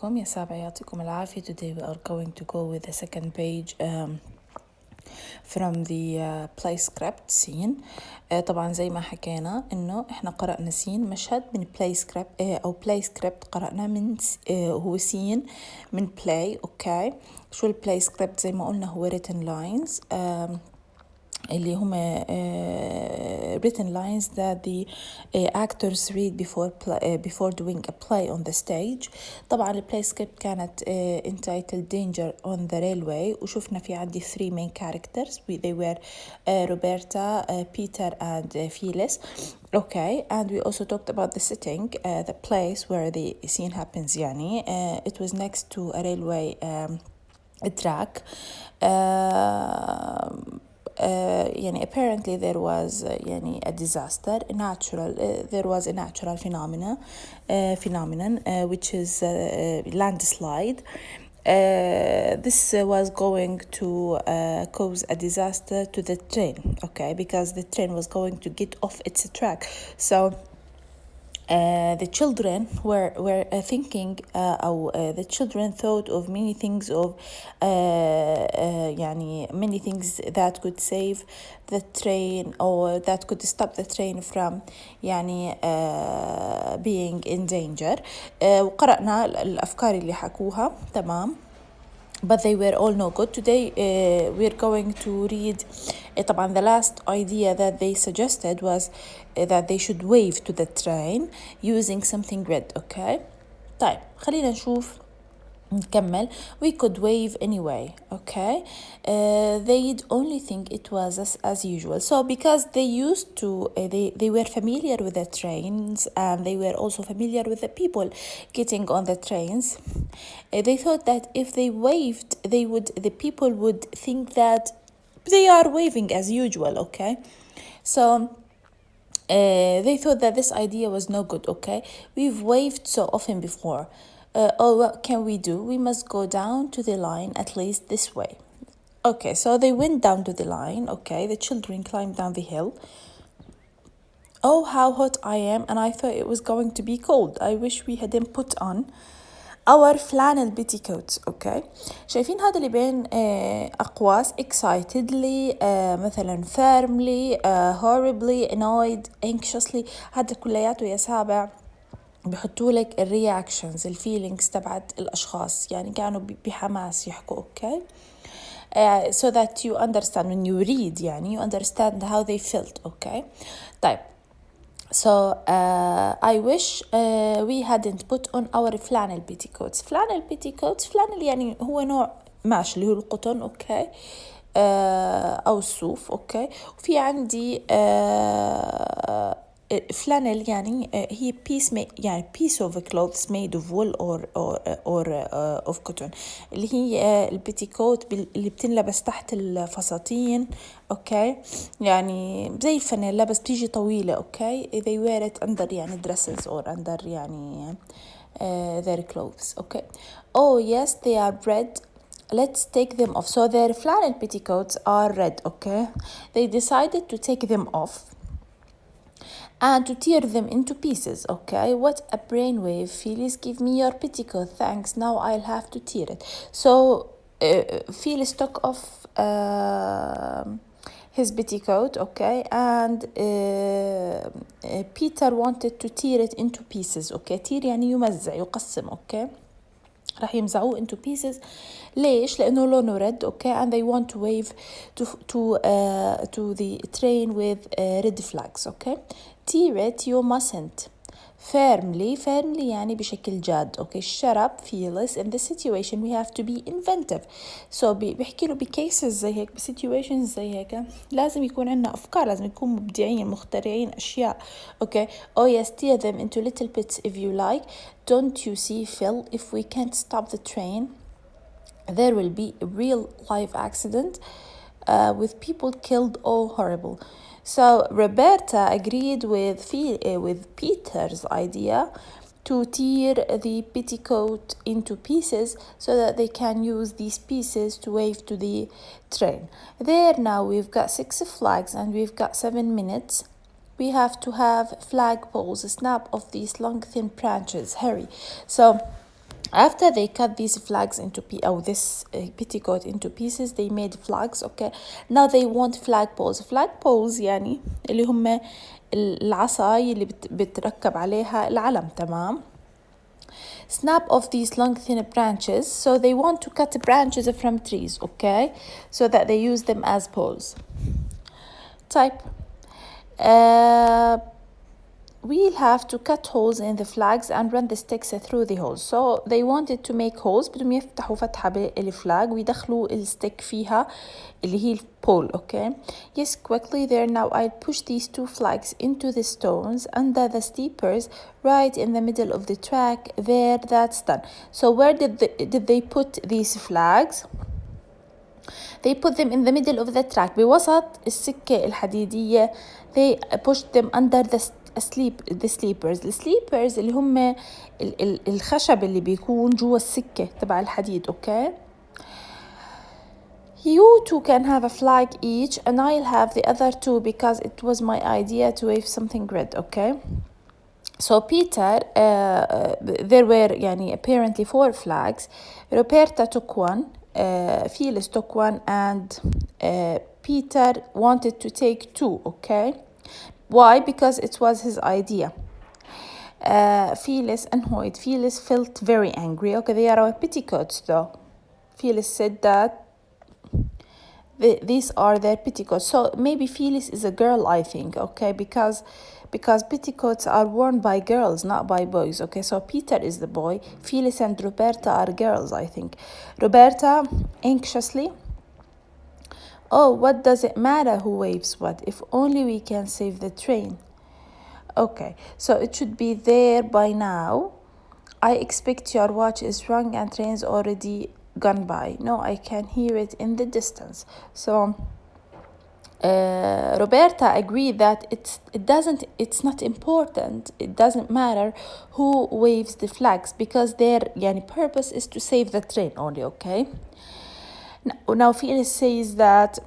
يا سابع يعطيكم العافية. Today we are going to go with the second page from the play script scene. طبعا زي ما حكينا انه احنا قرأنا scene مشهد من play script او play script قرأنا من هو scene من play. اوكي شو ال play script؟ زي ما قلنا هو written lines اللي هم written lines that the actors read before doing a play on the stage. طبعا ال play script كانت entitled Danger on the Railway، وشفنا في عندي 3 main characters. They were Roberta, Peter and Phyllis. Okay, and we also talked about the setting, the place where the scene happens. يعني it was next to a railway track. يعني apparently there was يعني a disaster, there was a natural phenomenon which is landslide. This was going to cause a disaster to the train, okay, because the train was going to get off its track. So the children were thinking the children thought of many things many things that could save the train or that could stop the train from being in danger. وقرأنا الأفكار اللي حكوها تمام. But they were all no good. Today we're going to read طبعا the last idea that they suggested was that they should wave to the train using something red. Okay, طيب خلينا نشوف نكمل. We could wave anyway. Okay, they'd only think it was as usual. So because they used to they were familiar with the trains and they were also familiar with the people getting on the trains, they thought that if they waved the people would think that they are waving as usual. Okay, so they thought that this idea was no good. Okay, we've waved so often before. What can we do? We must go down to the line at least this way. Okay, so they went down to the line. Okay, the children climbed down the hill. Oh, how hot I am, and I thought it was going to be cold. I wish we hadn't put on our flannel petticoats. Okay, شايفين هذا اللي بين أقواس excitedly مثلا firmly horribly annoyed anxiously. هذا كلياته يا سابع بحطوا لك الرياكشنز الفيلينجز تبعت الأشخاص، يعني كانوا بحماس يحكوا. أوكي so that you understand when you read يعني you understand how they felt. أوكي طيب so I wish we hadn't put on our flannel petticoats. flannel يعني هو نوع ماشي اللي هو القطن. أوكي أو الصوف. أوكي وفي عندي flannel يعني هي piece of clothes made of wool or of cotton، اللي هي البيتيكوت اللي بتنلبس تحت الفساتين. اوكي يعني زي الفانيلا بس بتيجي طويلة. اوكي they wear it under يعني dresses or under يعني their clothes. okay oh yes they are red, let's take them off. So their flannel petticoats are red. Okay they decided to take them off and to tear them into pieces. Okay, what a brainwave. Phyllis, give me your petticoat. Thanks, now I'll have to tear it. So Phyllis took off his petticoat. Okay, and Peter wanted to tear it into pieces. Okay, tear يعني يمزع يقسم. Okay راح يمزعوه into pieces. ليش؟ لأنه لونه red. okay and they want to wave to the train with red flags. okay tear it you mustn't. firmly يعني بشكل جاد. okay shut up Phyllis, in this situation we have to be inventive. so بيحكي له بcases زي هيك بsituations زي هيك لازم يكون عندنا أفكار، لازم نكون مبدعين مخترعين أشياء. okay oh yes tear them into little bits if you like. don't you see Phil, if we can't stop the train there will be a real life accident with people killed. oh horrible. So Roberta agreed with Peter's idea to tear the petticoat into pieces so that they can use these pieces to wave to the train. There now we've got 6 flags and we've got 7 minutes. We have to have flag poles snap off these long thin branches. Hurry. So After they cut these flags into this petticoat into pieces, they made flags. Okay, now they want flagpoles. Flagpoles يعني اللي هم العصاي اللي بتركب عليها العلم. تمام. Snap off these long thin branches. So they want to cut branches from trees. Okay, so that they use them as poles. Type. We'll have to cut holes in the flags and run the sticks through the holes. So they wanted to make holes. بدهم يفتحوا فتحة بالفلاج ويدخلوا الستيك فيها اللي هي البول. Okay. Yes, quickly there. Now I'll push these two flags into the stones under the steepers right in the middle of the track. There, that's done. So where did they put these flags? They put them in the middle of the track. بوسط السكة الحديدية. They pushed them under the sleepers. السليبرز اللي هم الخشب اللي بيكون جوا السكة تبع الحديد. Okay. You two can have a flag each and I'll have the other two because it was my idea to wave something red. Okay. So Peter, there were يعني apparently 4 flags. Roberta took one, Phyllis took one, and Peter wanted to take 2. Okay. Why? Because it was his idea. Phyllis annoyed. Phyllis felt very angry. Okay, they are our petticoats though. Phyllis said that these are their petticoats. So maybe Phyllis is a girl, I think. Okay, because petticoats are worn by girls, not by boys. Okay, so Peter is the boy. Phyllis and Roberta are girls, I think. Roberta anxiously. Oh, what does it matter who waves what? If only we can save the train. Okay, so it should be there by now. I expect your watch is wrong and train's already gone by. No, I can hear it in the distance. So Roberta agreed that it's not important. It doesn't matter who waves the flags because their purpose is to save the train only. Okay. Now Phyllis says that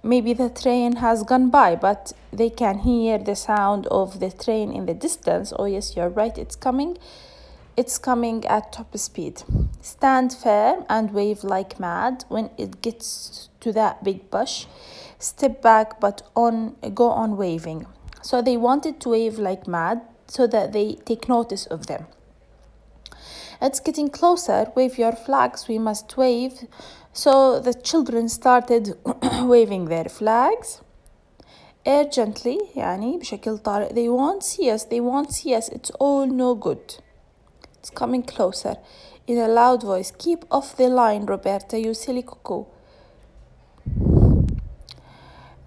maybe the train has gone by, but they can hear the sound of the train in the distance. Oh yes, you're right, it's coming. It's coming at top speed. Stand firm and wave like mad. When it gets to that big bush, step back but go on waving. So they wanted to wave like mad so that they take notice of them. It's getting closer. Wave your flags. We must wave. So the children started waving their flags urgently, بشكل طارئ. They won't see us. They won't see us. It's all no good. It's coming closer. In a loud voice, keep off the line, Roberta, you silly cuckoo.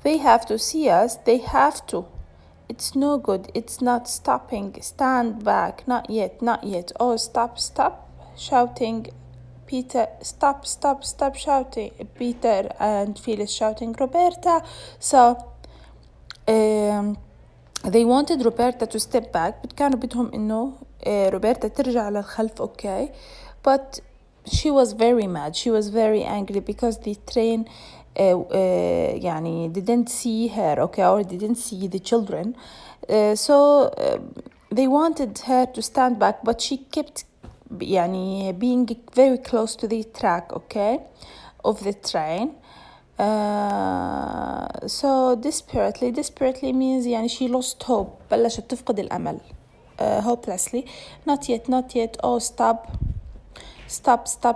They have to see us. They have to. It's no good. It's not stopping. Stand back. Not yet. Not yet. Oh, stop. Shouting. Peter, stop shouting. Peter and Phyllis shouting, Roberta. So they wanted Roberta to step back, but كانوا بدهم إنه Roberta ترجع للخلف. Okay, but she was very mad. She was very angry because the train didn't see her. Okay, or didn't see the children. So they wanted her to stand back, but she kept being very close to the track. Okay, of the train. So desperately means she lost hope. بلشت تفقد الأمل. Hopelessly. Not yet. Oh, stop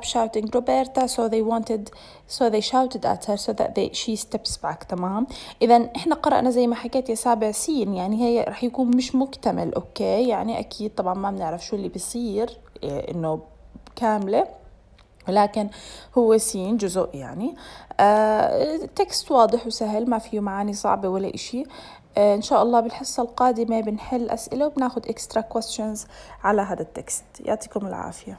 shouting, Roberta. So they shouted at her so that she steps back. تمام. إذا إحنا قرأنا زي ما حكيت يا سابع سين، هي رح يكون مش مكتمل. أوكي، أكيد طبعا ما بنعرف شو اللي بيصير إنه كاملة، ولكن هو سين جزء. التكست واضح وسهل، ما فيه معاني صعبة ولا إشي. إن شاء الله بالحصة القادمة بنحل أسئلة وبناخد extra questions على هذا التكست. يعطيكم العافية.